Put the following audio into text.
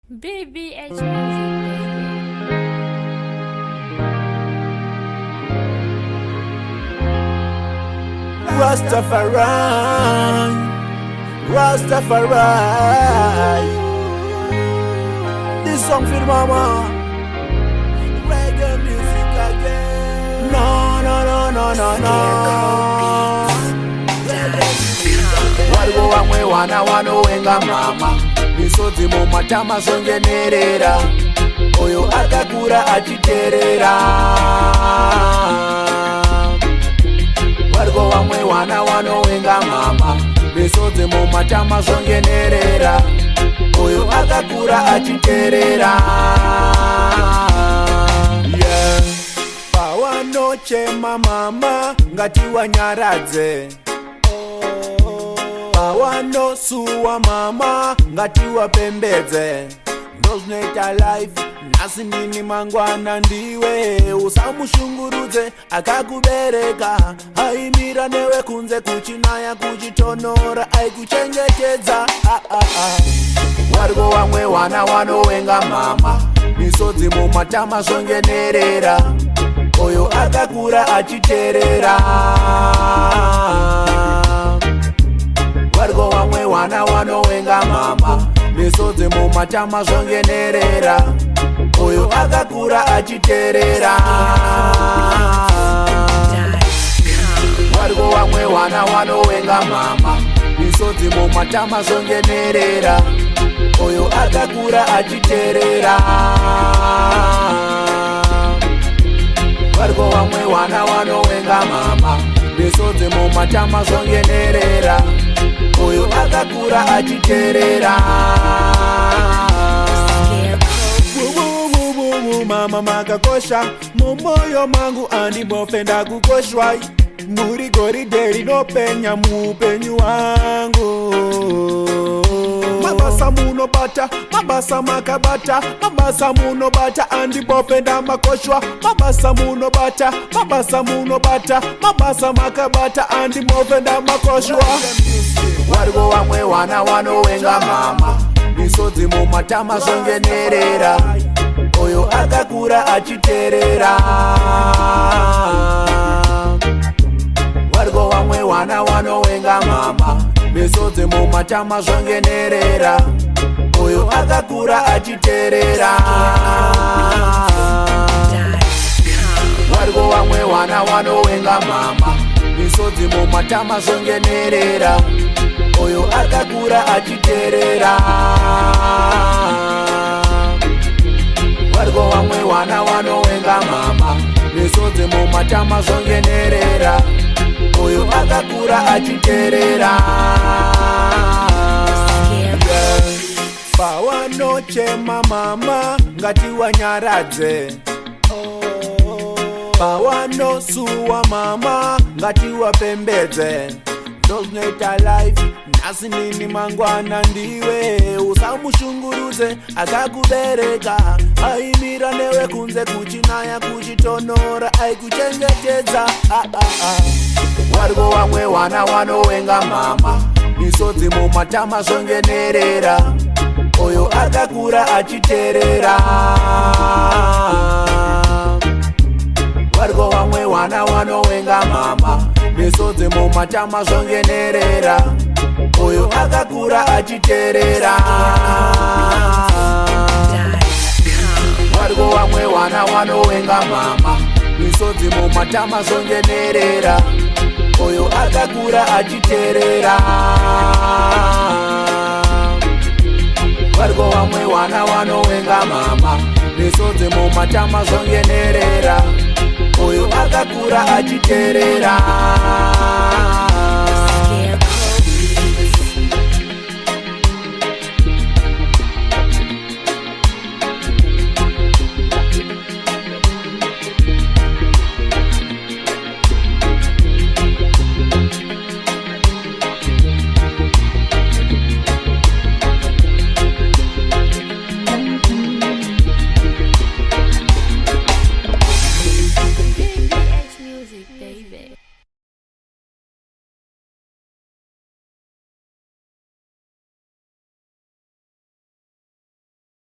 BBH Music, baby. Rastafari, Rastafari. This song for mama. Reggae music again. No, no, no, no, no, no. Waliwo wamwe wana wanowenga mama misodzi mumatama zongenerera oyo akakura achiterera. Waliwo wamwe wana wanowenga mama misodzi mumatama zongenerera oyo akakura achiterera. Yeah. Pawanochema mama ngati wanyaradze, pawanosuwa mama ngati wapembedze. Ndozinoita life nasi nini mangwana ndiwe usamushungurudze akakubereka aimira newe kunze kuchinaya kuchitonora aikuchengetedza. Wariwo wamwe wana wanowenga mama misodzi mumatama zongenerera oyo akakura achiterera. Wariwo wamwe wana wanowenga mama misodzi mumatama zongenerera oyo akakura achiterera. Wariwo wamwe wana wanowenga mama misodzi mumatama zongenerera oyo akakura achiterera. Wariwo wamwe wana wanowenga mama misodzi mumatama zongenerera oyo akakura achiterera. Mama makakosha mumoyo mangu andimofenda kukoshwa muri goridhe rinopenya muupenyu wangu. Mabasa munobata, mabasa makabata, mabasa munobata andimofenda makoshwa. Mabasa munobata, mabasa munobata, mabasa makabata andimofenda makoshwa. Wariwo wamwe wana wanowenga mama misodzi mumatama zongenerera oyo akakura achiterera. Wariwo wamwe wana wanowenga mama misodzi mumatama zongenerera oyo akakura achiterera. Wariwo wamwe wana wanowenga mama misodzi mumatama zongenerera oyo akakura achiterera. Wariwo wamwe wana wanowenga mama misodzi mumatama zongenerera oyo akakura achiterera. Pawanochema mama ngati wanyaradze, pawanosuwa mama ngati wapembedze. Ndozinoita life nasi nini mangwana ndiwe usamushungurudze akakubereka aimira newe kunze kuchinaya kuchitonora aikuchengetedza. Wariwo wamwe wana wanowenga mama misodzi mumatama zongenerera oyo akakura achiterera. Wariwo wamwe wana wanowenga mama misodzi mumatama zongenerera oyo akakura achiterera. Wariwo wamwe wana wanowenga mama misodzi mumatama zongenerera oyo akakura achiterera. Wariwo wamwe wana wanowenga mama misodzi mumatama zongenerera oyo akakura achiterera.